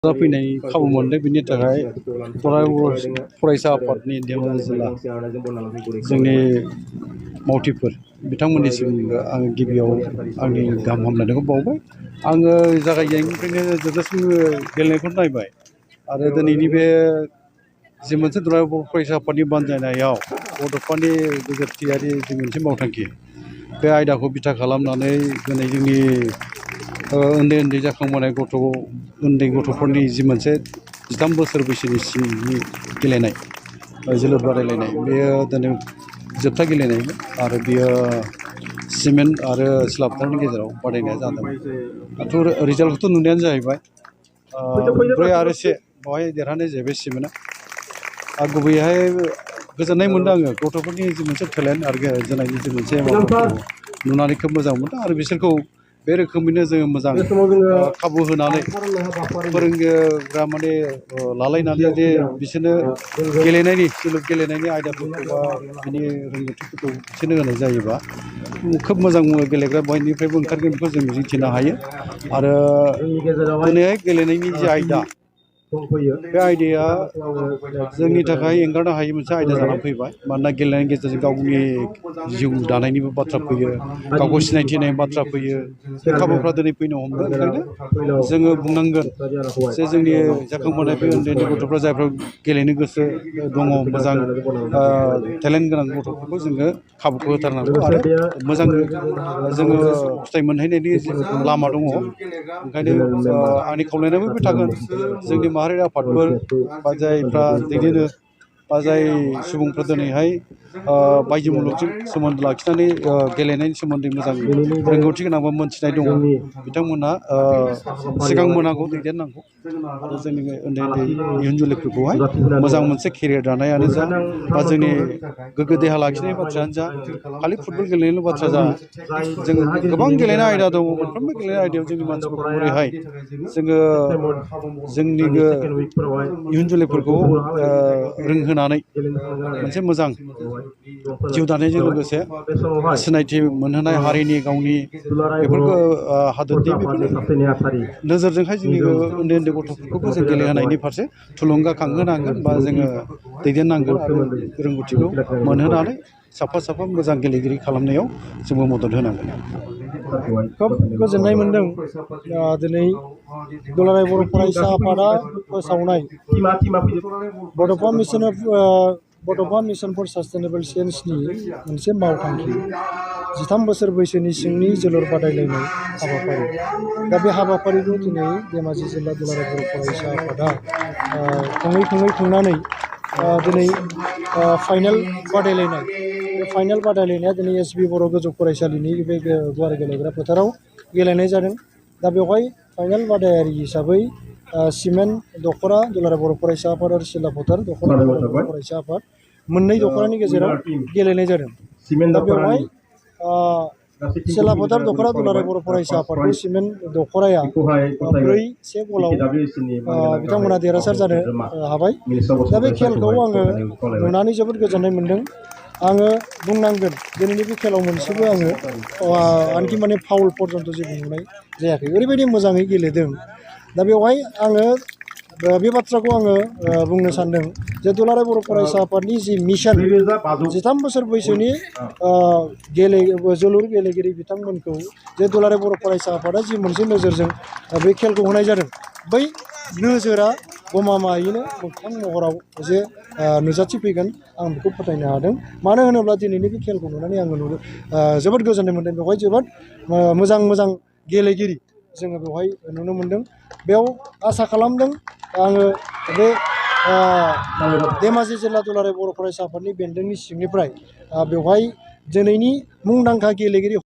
फैनाय खाबु मोनदों बिनि थाखाय फरायसा आफादनि धेमाजि जिल्ला जोंनि मावथिफोर बिथांमोननिसिम आं गिबियाव आंनि गाहाम हामलायनायखौ बावबाय। आङो जागायजेननायनिफ्रायनो जोबजासिम गेलेनायखौ नायबाय आरो दिनैनि बे जि मोनसे दुलाराय बर' फरायसा आफादनि बानजायनायाव बड'फानि गेजेरथियारि जि मोनसे मावथांखि बे आयदाखौ बिथा खालामनानै दिनै जोंनि उन्दै उन्दै जाखांबोनाय उन्दै गथ'फोरनि जि मोनसे 13 बोसोर बैसोनि सिंनि गेलेनाय जोलुर बादायलायनाय बेयो दिनै जोबथा गेलेनायमोन आरो बियो सिमेन्ट आरो सिला फोथारनि गेजेराव बादायनाया जादोंमोन। दाथ' रिजाल्टखौथ' नुनायानो जाहैबाय 4-1 बेवहाय देरहानाय जाहैबाय सिमेन्टआ। गुबैयैहाय गोजोननाय मोनदों आङो गथ'फोरनि जि मोनसे टेलेन्ट आरो जोनायनि जि मोनसे माबाखौ नुनानै खोब मोजां मोनदों आरो बिसोरखौ बे रोखोमैनो जोङो मोजां खाबु होनानै फोरोंग्रा माने लालायनानै जे बिसोरनो जोलुर गेलेनायनि आयदाफोरखौ बा बिनि रोंगौथिफोरखौ बिसोरनो होनाय जायोबा खोब मोजां गेलेग्रा बयनिफ्रायबो ओंखारगोन बेखौ जों मिजिंथिनो हायो। आरो दिनैहाय गेलेनायनि जि आयदा बे आयदाया जोंनि थाखाय एंगारनो हायै मोनसे आयदा जानानै फैबाय। मानोना गेलेनायनि गेजेरजों गावनि जिउ दानायनिबो बाथ्रा फैयो, गावखौ सिनायथि होनायनि बाथ्रा फैयो। बे खाबुफ्रा दिनै फैनो हमदों। ओंखायनो जोङो बुंनांगोन जे जोंनि जाखांबोनाय बे उन्दै उन्दै गथ'फ्रा जायफ्रा गेलेनो गोसो दङ, मोजां टेलेन्ट गोनां गथ'फोरखौ जोङो खाबुखौ होथारनांगौ आरो मोजां जोङो फिथाइ मोनहैनायनि लामा दङ। ओंखायनो आंनि खावलायनायाबो बे थागोन जोंनि माहारियारि आफादफोर बा जायफ्रा दैदेनो बा जाय सुबुंफ्रा दिनैहाय बायजो मुलुगजों सोमोन्दो लाखिनानै गेलेनायनि सोमोन्दै मोजां रोंगौथि गोनां बा मोनथिनाय दङ बिथांमोनहा सिगां मोनांगौ, दैदेननांगौ आरो जोंनि उन्दै उन्दै इयुन जोलैफोरखौहाय मोजां मोनसे केरियार दानायानो जा बा जोंनि गोग्गो देहा लाखिनायनि बाथ्रायानो जा, खालि फुटबल गेलेनायनि बाथ्रा जा, जोङो गोबां गेलेनाय आयदा दङ। मोनफ्रोमबो गेलेनाय आयदायाव जोंनि मानसिफोरखौ बोरैहाय जोङो जोंनि इयुन जोलैफोरखौ रोंहोनानै मोनसे मोजां जिउ दानायजों लोगोसे सिनायथि मोनहोनाय हारिनि गावनि बेफोरखौ हादोरनि बेफोर नोजोरजोंहाय जोंनि उन्दै उन्दै गथ'फोरखौबो जों गेलेहोनायनि फारसे थुलुंगाखांहोनांगोन बा जोङो दैदेननांगोन आरो रोंगौथिखौ मोनहोनानै साफा मोजां गेलेगिरि खालामनायाव जोंबो मदद होनांगोन। खोब गोजोननाय मोनदों दिनै दुलाराय बर' फरायसा आफादा फोसावनाय बड'फा मिशन फर सास्टेनेबल चेन्जनि मोनसे मावथांखि 13 बोसोर बैसोनि सिंनि जोलुर बादायलायनाय हाबाफारि। दा बे हाबाफारिखौ दिनै धेमाजि जिल्ला दुलाराय बर' फरायसा आफादा खुङै खुंनानै दिनै फाइनाल बादायलायनाय बे फाइनाल बादायलायनाया दिनै एसबि बर' गोजौ फरायसालिनि बे गुवार गेलेग्रा फोथाराव गेलेनाय जादों। दा बेवहाय फाइनाल बादायारि हिसाबै सिमेन्ट दख'रा दुलाराय बर' फरायसा आफाद आरो सिला फोथार दख'रा दुलाराय बर' फरायसा आफाद मोननै दख'रानि गेजेराव गेलेनाय जादों। दा बेवहाय सिला फोथार दख'रा दुलाराय बर' फरायसा आफादखौ सिमेन्ट दख'राया 4-1 गलाव बिथांमोना देरहासार जानो हाबाय। दा बे खेलखौ आङो नुनानै जोबोद गोजोननाय मोनदों। आङो बुंनांगोन दिनैनि बे खेलाव मोनसेबो आङो आनखि माने फाउल पर्यन्त जेबो नुनाय जायाखै। ओरैबायदि मोजाङै गेलेदों। दा बेवहाय आङो बे बाथ्राखौ आङो बुंनो सानदों जे दुलाराय बर' फरायसा आफादनि जि मिशन 13 बोसोर बैसोनि जोलुर गेलेगिरि बिथांमोनखौ जे दुलाराय बर' फरायसा आफादा जि मोनसे नोजोरजों बे खेलखौ होनाय जादों, बै नोजोरा गमामायैनो मोगथां महराव जे नुजाथिफैगोन आं बेखौ फोथायनो हादों। मानो होनोब्ला दिनैनि बे खेलखौ नुनानै आङो जोबोद गोजोननाय मोनदों। बेवहाय जोबोद मोजां गेलेगिरि जोङो बेवहाय नुनो मोनदों। बेयाव आसा खालामदों आङो बे धेमाजि जिल्ला दुलाराय बर' फरायसा आफादनि बेन्दोंनि सिंनिफ्राय बेवहाय दिनैनि मुंदांखा गेलेगिरि